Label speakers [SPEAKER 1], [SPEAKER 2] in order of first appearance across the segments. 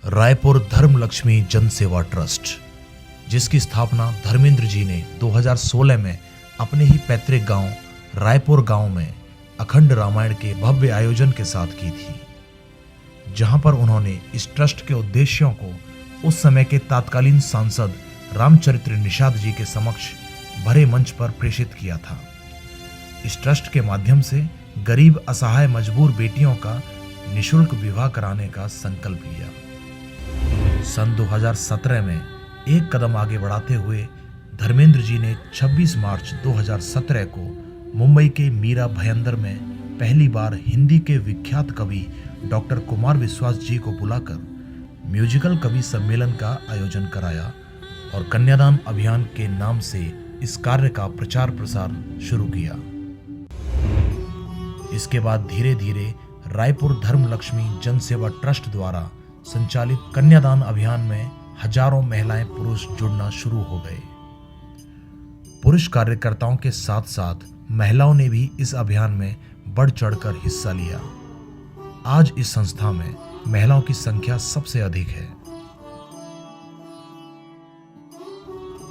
[SPEAKER 1] रायपुर धर्म लक्ष्मी जन सेवा ट्रस्ट, जिसकी स्थापना धर्मेंद्र जी ने 2016 में अपने ही पैतृक गांव रायपुर गांव में अखंड रामायण के भव्य आयोजन के साथ की थी, जहां पर उन्होंने इस ट्रस्ट के उद्देश्यों को उस समय के तत्कालीन सांसद रामचरित्र निषाद जी के समक्ष भरे मंच पर प्रेषित किया था। इस ट्रस्ट के माध्यम से गरीब असहाय मजबूर बेटियों का निशुल्क विवाह कराने का संकल्प लिया। सन 2017 में एक कदम आगे बढ़ाते हुए धर्मेंद्र जी ने 26 मार्च 2017 को मुंबई के मीरा भयंदर में पहली बार हिंदी के विख्यात कवि डॉक्टर कुमार विश्वास जी को बुलाकर म्यूजिकल कवि सम्मेलन का आयोजन कराया और कन्यादान अभियान के नाम से इस कार्य का प्रचार प्रसार शुरू किया। इसके बाद धीरे धीरे रायपुर धर्म लक्ष्मी जन सेवा ट्रस्ट द्वारा संचालित कन्यादान अभियान में हजारों महिलाएं पुरुष जुड़ना शुरू हो गए। पुरुष कार्यकर्ताओं के साथ साथ महिलाओं ने भी इस अभियान में बढ़ चढ़कर हिस्सा लिया। आज इस संस्था में महिलाओं की संख्या सबसे अधिक है।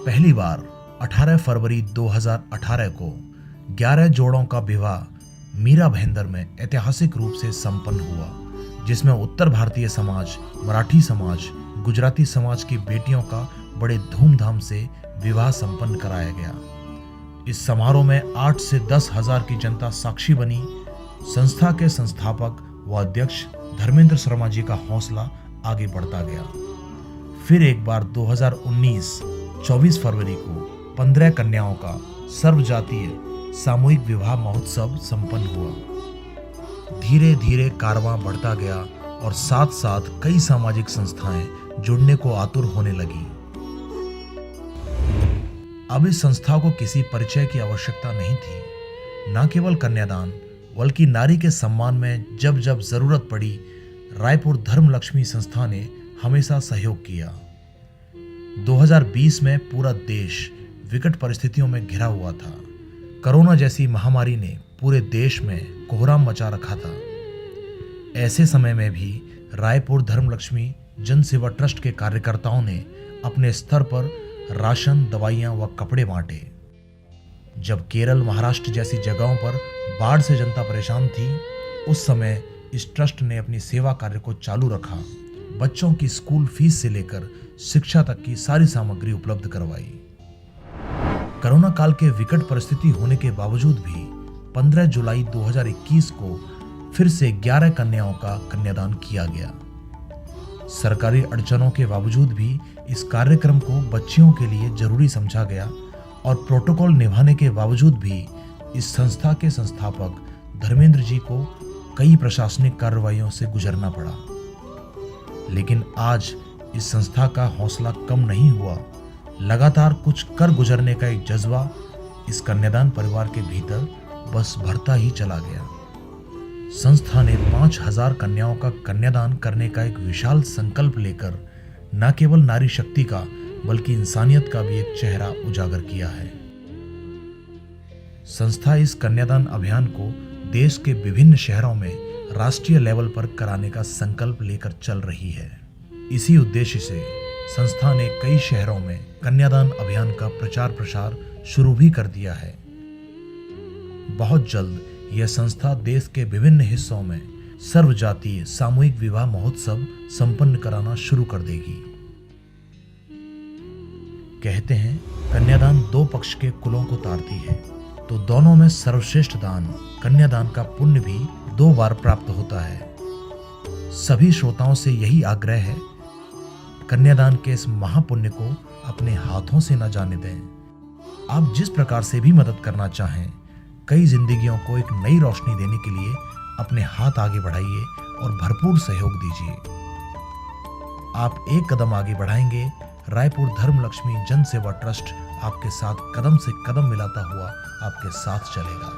[SPEAKER 1] पहली बार 18 फरवरी 2018 को 11 जोड़ों का विवाह मीरा भयंदर में ऐतिहासिक रूप से संपन्न हुआ, जिसमें उत्तर भारतीय समाज, मराठी समाज, गुजराती समाज की बेटियों का बड़े धूमधाम से विवाह संपन्न कराया गया। इस समारोह में 8 से 10 हजार की जनता साक्षी बनी। संस्था के संस्थापक व अध्यक्ष धर्मेंद्र शर्मा जी का हौसला आगे बढ़ता गया। फिर एक बार 2019 24 फरवरी को 15 कन्याओं का सर्वजातीय सामूहिक विवाह महोत्सव संपन्न हुआ। धीरे धीरे कारवां बढ़ता गया और साथ साथ कई सामाजिक संस्थाएं जुड़ने को आतुर होने लगी। अब इस संस्था को किसी परिचय की आवश्यकता नहीं थी। न केवल कन्यादान बल्कि नारी के सम्मान में जब जब जरूरत पड़ी, रायपुर धर्म लक्ष्मी संस्था ने हमेशा सहयोग किया। 2020 में पूरा देश विकट परिस्थितियों में घिरा हुआ था। कोरोना जैसी महामारी ने पूरे देश में कोहराम मचा रखा था। ऐसे समय में भी रायपुर धर्म लक्ष्मी जन सेवा ट्रस्ट के कार्यकर्ताओं ने अपने स्तर पर राशन, दवाइयां व कपड़े बांटे। जब केरल, महाराष्ट्र जैसी जगहों पर बाढ़ से जनता परेशान थी, उस समय इस ट्रस्ट ने अपनी सेवा कार्य को चालू रखा। बच्चों की स्कूल फीस से लेकर शिक्षा तक की सारी सामग्री उपलब्ध करवाई। कोरोना काल के विकट परिस्थिति होने के बावजूद भी 15 जुलाई 2021 को फिर से 11 कन्याओं का कन्यादान किया गया। सरकारी अड़चनों के बावजूद भी इस कार्यक्रम को बच्चियों के लिए जरूरी समझा गया और प्रोटोकॉल निभाने के बावजूद भी इस संस्था के संस्थापक धर्मेंद्र जी को कई प्रशासनिक कार्रवाइयों से गुजरना पड़ा। लेकिन आज इस संस्था का हौसला कम नहीं हुआ। लगातार कुछ कर गुजरने का एक जज्बा इस कन्यादान परिवार के भीतर बस बढ़ता ही चला गया। संस्था ने 5000 कन्याओं का कन्यादान करने का एक विशाल संकल्प लेकर न केवल नारी शक्ति का बल्कि इंसानियत का भी एक चेहरा उजागर किया है। संस्था इस कन्यादान अभियान को देश के विभिन्न शहरों में राष्ट्रीय लेवल पर कराने का संकल्प लेकर चल रही है। इसी उद्देश्य से संस्था ने कई शहरों में कन्यादान अभियान का प्रचार प्रसार शुरू भी कर दिया है। बहुत जल्द यह संस्था देश के विभिन्न हिस्सों में सर्वजातीय सामूहिक विवाह महोत्सव संपन्न कराना शुरू कर देगी। कहते हैं, कन्यादान दो पक्ष के कुलों को तारती है, तो दोनों में सर्वश्रेष्ठ दान कन्यादान का पुण्य भी 2 बार प्राप्त होता है। सभी श्रोताओं से यही आग्रह है, कन्यादान के इस महापुण्य को अपने हाथों से न जाने दें। आप जिस प्रकार से भी मदद करना चाहें, कई जिंदगियों को एक नई रोशनी देने के लिए अपने हाथ आगे बढ़ाइए और भरपूर सहयोग दीजिए। आप एक कदम आगे बढ़ाएंगे, रायपुर धर्म लक्ष्मी जन सेवा ट्रस्ट आपके साथ कदम से कदम मिलाता हुआ आपके साथ चलेगा।